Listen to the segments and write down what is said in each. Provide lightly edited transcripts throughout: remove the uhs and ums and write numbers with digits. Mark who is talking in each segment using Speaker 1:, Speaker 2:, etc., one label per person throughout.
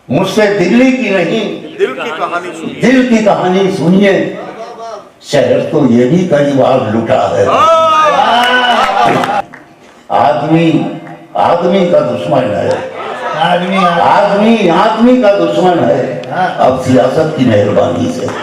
Speaker 1: मुझसे दिल्ली की नहीं
Speaker 2: दिल की कहानी सुनिए।
Speaker 1: दिल की कहानी सुनिए। शहर तो ये भी कई बार लुटा है। आदमी आदमी का दुश्मन है। आदमी का दुश्मन है। अब सियासत की मेहरबानी से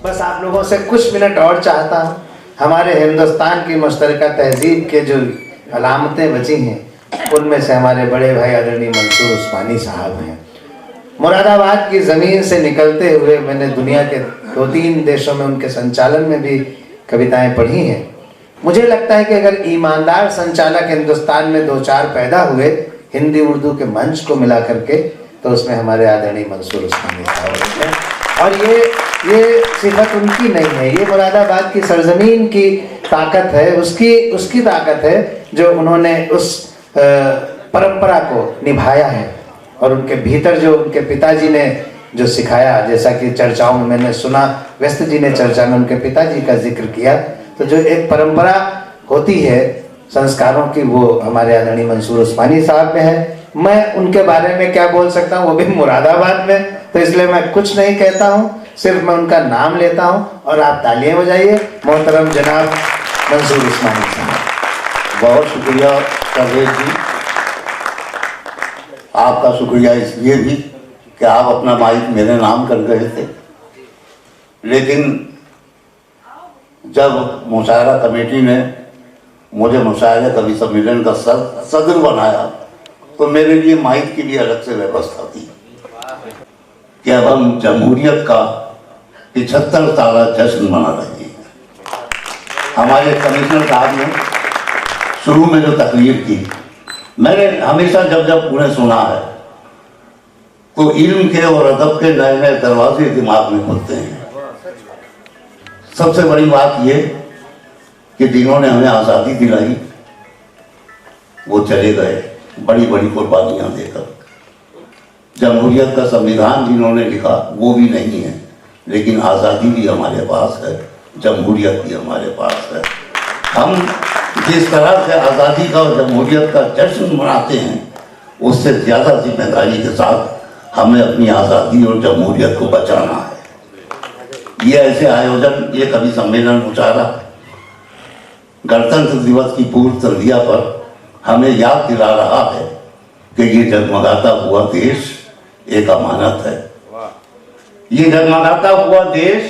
Speaker 3: बस आप लोगों से कुछ मिनट और चाहता हूँ। हमारे हिंदुस्तान की मुश्तरका तहजीब के जो अलामतें बची हैं उनमें से हमारे बड़े भाई आदरणीय मंसूर उस्मानी साहब हैं। मुरादाबाद की ज़मीन से निकलते हुए मैंने दुनिया के 2-3 देशों में उनके संचालन में भी कविताएं पढ़ी हैं। मुझे लगता है कि अगर ईमानदार संचालक हिंदुस्तान में 2-4 पैदा हुए हिंदी उर्दू के मंच को मिला करके, तो उसमें हमारे आदरणीय मंसूर उस्मानी साहब हैं। और ये सिफत उनकी नहीं है, ये मुरादाबाद की सरजमीन की ताकत है, उसकी ताकत है जो उन्होंने उस परंपरा को निभाया है। और उनके भीतर जो उनके पिताजी ने जो सिखाया, जैसा कि चर्चाओं में मैंने सुना, व्यस्त जी ने चर्चा में उनके पिताजी का जिक्र किया, तो जो एक परंपरा होती है संस्कारों की, वो हमारे आदरणीय मंसूर उस्मानी साहब में है। मैं उनके बारे में क्या बोल सकता हूँ, वो भी मुरादाबाद में, तो इसलिए मैं कुछ नहीं कहता हूँ, सिर्फ मैं उनका नाम लेता हूँ। और आप तालियां बजाइए मोहतरम जनाब मंसूर उस्मानी साहब।
Speaker 1: बहुत शुक्रिया परवेज जी, आपका शुक्रिया इसलिए भी कि आप अपना माइक मेरे नाम कर गए थे। लेकिन जब मुशायरा कमेटी ने मुझे मुशायरा कवि सम्मेलन का सदर बनाया, तो मेरे लिए माइक की भी अलग से व्यवस्था थी कि अब हम जमहूरियत का 75 साल जश्न मना रहे हैं। हमारे कमिश्नर साहब ने शुरू में जो तकरीर की, मैंने हमेशा जब उन्हें सुना है तो इल्म के और अदब के नए नए दरवाजे दिमाग में खुलते हैं। सबसे बड़ी बात ये कि जिन्होंने हमें आज़ादी दिलाई वो चले गए बड़ी बड़ी कुर्बानियां देकर। जमहूरियत का संविधान जिन्होंने लिखा वो भी नहीं है, लेकिन आज़ादी भी हमारे पास है, जमहूरियत भी हमारे पास है। हम जिस तरह से आज़ादी का और जमहूरियत का जश्न मनाते हैं, उससे ज़्यादा जिम्मेदारी के साथ हमें अपनी आज़ादी और जमहूरियत को बचाना है। ये ऐसे आयोजन, ये कवि सम्मेलन मुशायरा गणतंत्र दिवस की पूर्व संध्या पर हमें याद दिला रहा है कि ये जगमगाता हुआ देश एक अमानत है। ये जगमगाता हुआ देश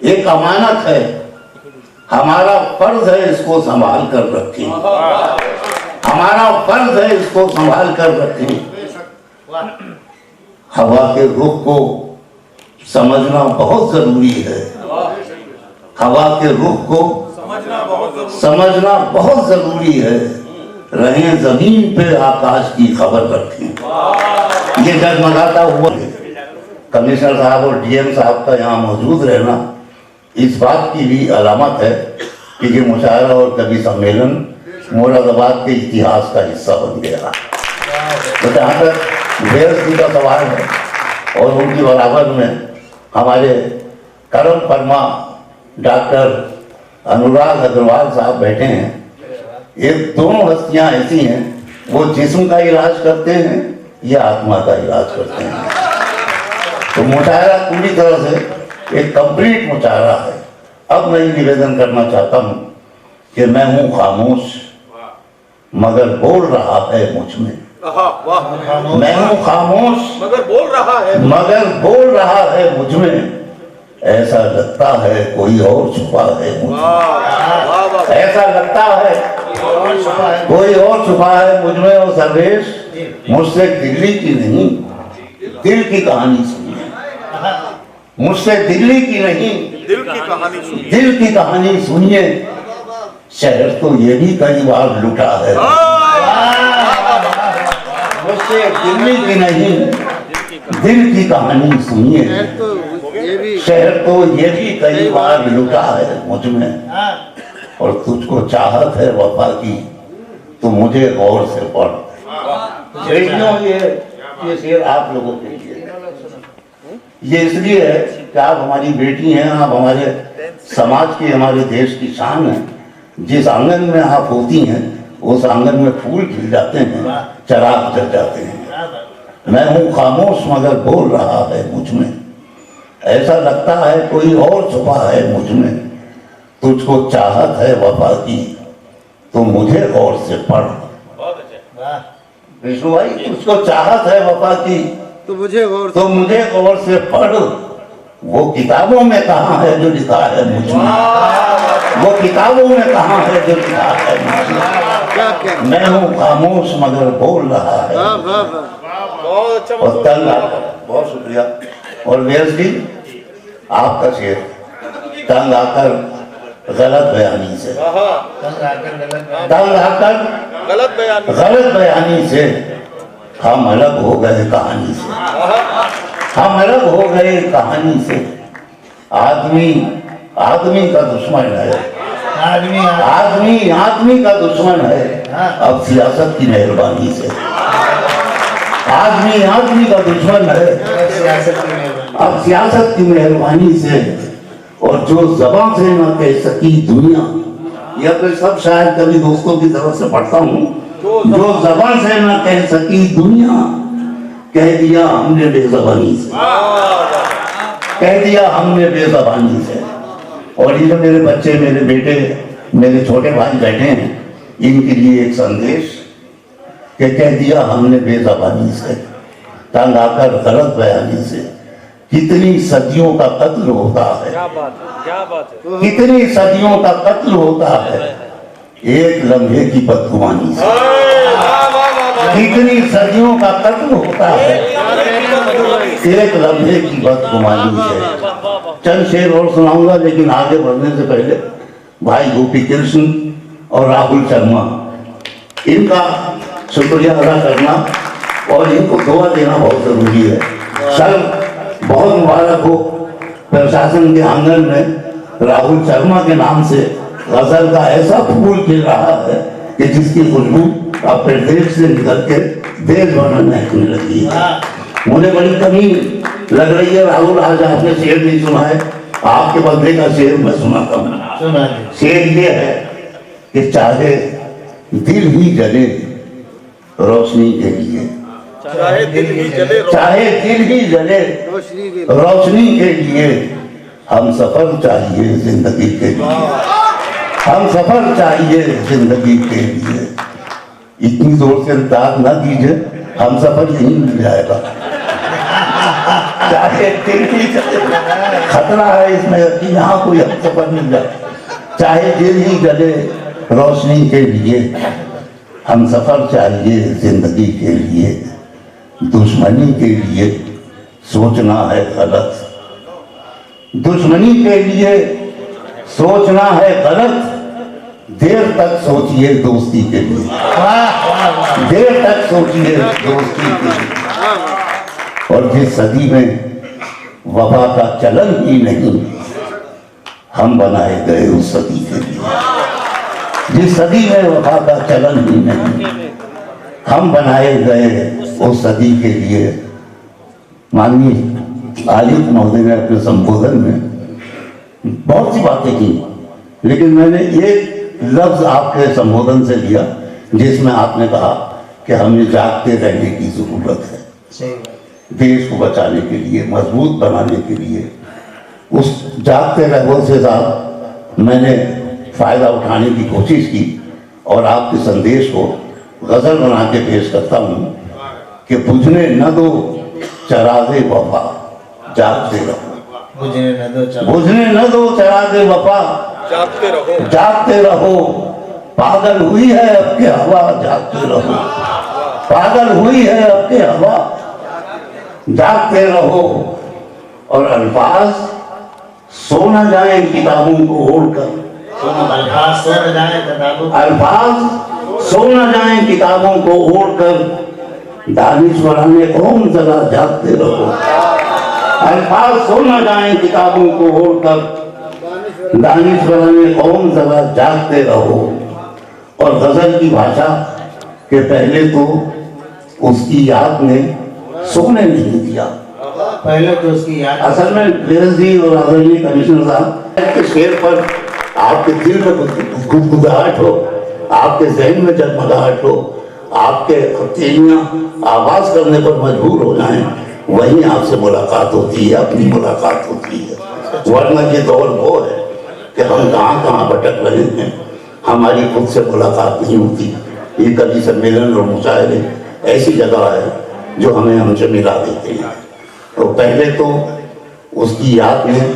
Speaker 1: एक अमानत है। हमारा फर्ज है इसको संभाल कर रखें। हमारा फर्ज है इसको संभाल कर रखें। हवा के रुख को समझना बहुत जरूरी है। हवा के रुख को समझना बहुत जरूरी है। रहें जमीन पे आकाश की खबर रखें। ये जगमगाता हुआ कमिश्नर साहब और डीएम साहब का यहाँ मौजूद रहना इस बात की भी अलामत है कि ये मुशायरा और कवि सम्मेलन मुरादाबाद के इतिहास का हिस्सा बन गया। तो जहाँ तक व्यस्त जी का सवाल है और उनकी बराबर में हमारे करम फरमा डॉक्टर अनुराग अग्रवाल साहब बैठे हैं। ये दोनों हस्तियां ऐसी हैं, वो जिस्म का इलाज करते हैं या आत्मा का इलाज करते हैं। तो मुशायरा पूरी तरह से एक कंप्लीट मुशायरा है। अब मैं निवेदन करना चाहता हूँ कि मैं हूँ खामोश मगर बोल रहा है मुझ में। मैं हूँ खामोश
Speaker 2: मगर बोल रहा है
Speaker 1: मुझ में। ऐसा लगता है कोई और छुपा है मुझ में। ऐसा लगता है कोई और छुपा है मुझ में। और सर्वेश, मुझसे दिल्ली की नहीं दिल की कहानी सुनिए। मुझसे दिल्ली की नहीं दिल की कहानी सुनिए। शहर तो ये भी कई बार लुटा है। मुझसे दिल्ली की नहीं दिल की कहानी सुनिए। शहर तो ये भी कई बार लुटा है मुझ में। और तुझको चाहत है वफा की तो मुझे गौर से पढ़। बेटियों, ये शेर आप लोगों के लिए ये इसलिए है कि आप हमारी बेटी हैं, आप हमारे समाज की, हमारे देश की शान है। जिस आंगन में आप होती हैं उस आंगन में फूल खिल जाते हैं, चराग जल जाते हैं। मैं हूँ खामोश मगर बोल रहा है मुझ में, ऐसा लगता है कोई और छुपा है मुझ में। तुझको चाहत है वफा की तो मुझे गौर से पढ़। विष्णु भाई, तुझको चाहत है वफा की तो मुझे गौर से पढ़। वो किताबों में कहाँ है जो लिखा है मुझ में, वो किताबों में कहाँ है जो लिखा है मुझ में। मैं हूँ खामोश मगर बोल रहा है। और तंग आकर, बहुत शुक्रिया। और व्यास जी, आपका शेर तंग आकर गलत बयानी से, तंग आकर गलत बयानी से हम अलग हो गए कहानी से, हम अलग हो गए कहानी से। आदमी आदमी का दुश्मन है, आदमी का दुश्मन है अब सियासत की मेहरबानी से। आदमी का दुश्मन है अब सियासत की मेहरबानी से। और जो जबान से ना कह सकी दुनिया, यह तो सब शायद कभी दोस्तों की तरफ से पढ़ता हूँ, जो जबान से ना कह सकी दुनिया कह दिया हमने बेजबानी से, कह दिया हमने बेजबानी से। और ये जो मेरे बच्चे, मेरे बेटे, मेरे छोटे भाई बैठे हैं, इनके लिए एक संदेश कि कह दिया हमने बेजबानी से, तंग आकर गलत बयानी से। कितनी सदियों का कत्ल होता है,
Speaker 2: क्या बात है।
Speaker 1: कितनी सदियों का कत्ल होता है एक लम्हे की बदगुमानी से। कितनी सदियों का कत्ल होता है एक लम्हे की बदगुमानी से। चंद शेर और सुनाऊंगा, लेकिन आगे बढ़ने से पहले भाई गोपी कृष्ण और राहुल शर्मा, इनका शुक्रिया अदा करना और इनको दुआ देना बहुत जरूरी है। सर, बहुत मुबारक हो, प्रशासन के आंगन में राहुल शर्मा के नाम से गजल का ऐसा फूल खिल रहा है कि जिसकी खुशबू अब प्रदेश से निकल के देश भर में महकने लगी है। मुझे बड़ी कमी लग रही है राहुल, आज आपने शेर नहीं सुना है, आपके बंदे का शेर मैं सुनाता हूँ। शेर ये है कि चाहे दिल ही जले रोशनी के लिए,
Speaker 2: चाहे दिल ही जले
Speaker 1: रोशनी के लिए, हम सफर चाहिए जिंदगी के लिए, हम सफर चाहिए जिंदगी के लिए। इतनी जोर से दाद ना दीजिए, हम सफर यही मिल जाएगा। चाहे दिल ही जले, खतरा है इसमें कि यहाँ कोई हम सफर मिल जाए। चाहे दिल ही जले रोशनी के लिए, हम सफर चाहिए जिंदगी के लिए। दुश्मनी के लिए सोचना है गलत, दुश्मनी के लिए सोचना है गलत। देर तक सोचिए दोस्ती के लिए, देर तक सोचिए दोस्ती के लिए। और जिस सदी में वफा का चलन ही नहीं, हम बनाए गए उस सदी के लिए। जिस सदी में वफा का चलन ही नहीं, हम बनाए गए उस सदी के लिए। माननीय आयुक्त महोदय ने अपने संबोधन में बहुत सी बातें की, लेकिन मैंने एक लफ्ज आपके संबोधन से लिया जिसमें आपने कहा कि हमें जागते रहने की जरूरत है, देश को बचाने के लिए, मजबूत बनाने के लिए। उस जागते रहो से साथ मैंने फायदा उठाने की कोशिश की और आपके संदेश को गजल बना के पेश करता हूँ कि बुझने न दो चरागे वफा, जागते रहो। बुझने न दो चरागे वफा, जागते रहो। पागल हुई है अब के हवा, जागते रहो। पागल हुई है अब के हवा, जागते रहो। और अल्फाज सो न जाए किताबों को ओढ़कर, अल्फाज सो न जाए किताबों को ओढ़कर, दानिश्वराने कौम जरा जागते रहो। अल्फाज सो न जाए किताबों को ओढ़कर, दानिश्वर ने ओम जरा जागते रहो। और गजल की भाषा के पहले तो उसकी याद में सोने नहीं दिया।
Speaker 3: पहले तो उसकी याद,
Speaker 1: असल में वीरेंद्र जी और आदरणीय कमिश्नर साहब के शेर पर आपके दिल में गुदगुदाहट हो, आपके जहन में जगमगाहट हो, आपके हथेलियां आवाज करने पर मजबूर हो जाएं, वहीं आपसे मुलाकात होती है, अपनी मुलाकात होती है। वरना ये दौर वो है कि हम कहाँ कहाँ भटक रहे हैं, हमारी खुद से मुलाकात नहीं होती। ये कभी सम्मेलन और मुशायरे ऐसी जगह है जो हमें हमसे मिला देते हैं। तो पहले तो उसकी याद में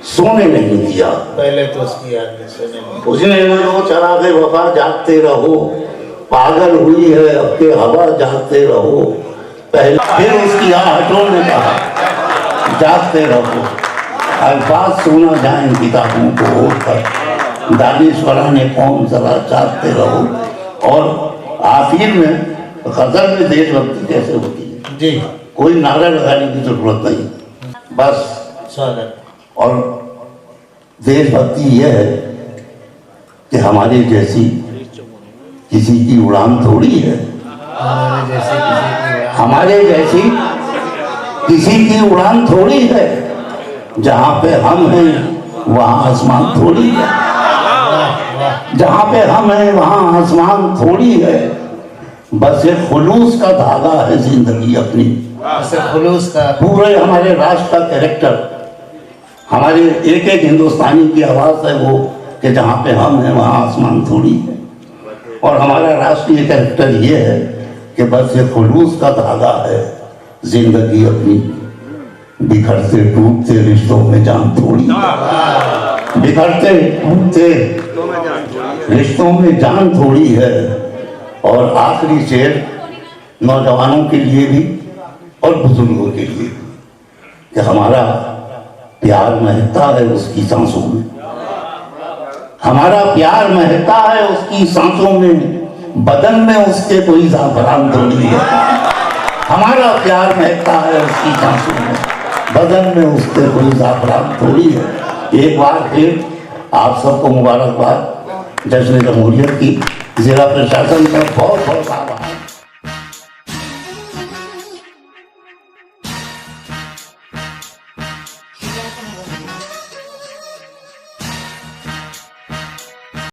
Speaker 1: सोने नहीं दिया,
Speaker 3: पहले तो उसकी याद में सोने नहीं।
Speaker 1: उसने लो चरागे वफा जागते रहो, पागल हुई है अब के हवा जागते रहो। पहले फिर उसकी आहटों ने कहा जागते रहो, अल्फाज सुना जाए किताबों को ओढ़कर, दानिश्वरा ने कौन जरा जागते रहो। और आखिर में गजल में देशभक्ति कैसे होती है
Speaker 3: जी,
Speaker 1: कोई नारा लगाने की जरूरत नहीं, बस
Speaker 3: स्वागत।
Speaker 1: और देशभक्ति यह है कि हमारे जैसी किसी की उड़ान थोड़ी है, हमारे जैसी किसी की उड़ान थोड़ी है। जहाँ पे हम हैं वहाँ आसमान थोड़ी है, जहाँ पे हम हैं वहाँ आसमान थोड़ी है। बस एक खुलूस का धागा है जिंदगी अपनी,
Speaker 3: खुलूस का
Speaker 1: पूरे हमारे राष्ट्र का कैरेक्टर, हमारे एक एक हिंदुस्तानी की आवाज़ है वो कि जहाँ पे हम हैं वहाँ आसमान थोड़ी है। और हमारा राष्ट्रीय कैरेक्टर ये है कि बस ये खुलूस का धागा है जिंदगी अपनी, बिखरते टूटते रिश्तों में जान थोड़ी है, बिखरते टूटते रिश्तों में जान थोड़ी है। और आखिरी शेर नौजवानों के लिए भी और बुजुर्गों के लिए भी कि हमारा प्यार महकता है उसकी सांसों में, हमारा प्यार महकता है उसकी सांसों में, बदन में उसके कोई ज़ाफ़रान थोड़ी है। हमारा प्यार महकता है उसकी सांसों में, बदन में उसके कोई ज़ाफ़रान थोड़ी है। एक बार फिर आप सबको मुबारकबाद जश्न जमहूरियत की, जिला प्रशासन का बहुत बहुत